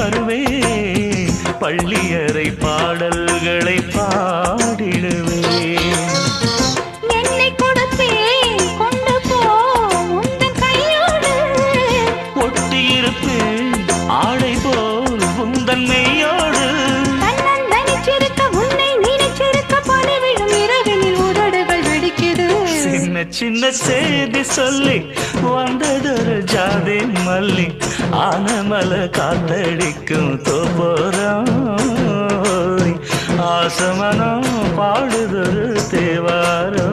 வருவேன், பள்ளியறை பாடல்களை பாடிடுவேன். என்னை கொடுப்பேன், கொண்டு போ உந்தன் கையோடு. ஒட்டியிருப்பேன் ஆடை போல் உந்தன் மெய்யோடு. தன்னந்தனிச்சிருக்க உன்னை நினைச்சிருக்க பணிவிடும் இரவினில் உதடுகள் வெடிக்குது. சின்ன சின்ன செய்தி சொல்லி வந்ததொரு ஜாதி மல்லி, ஆனமல காத்தடிக்கும் தோப்போரம். ஆசமனம் பாடுதொரு தேவாரம்.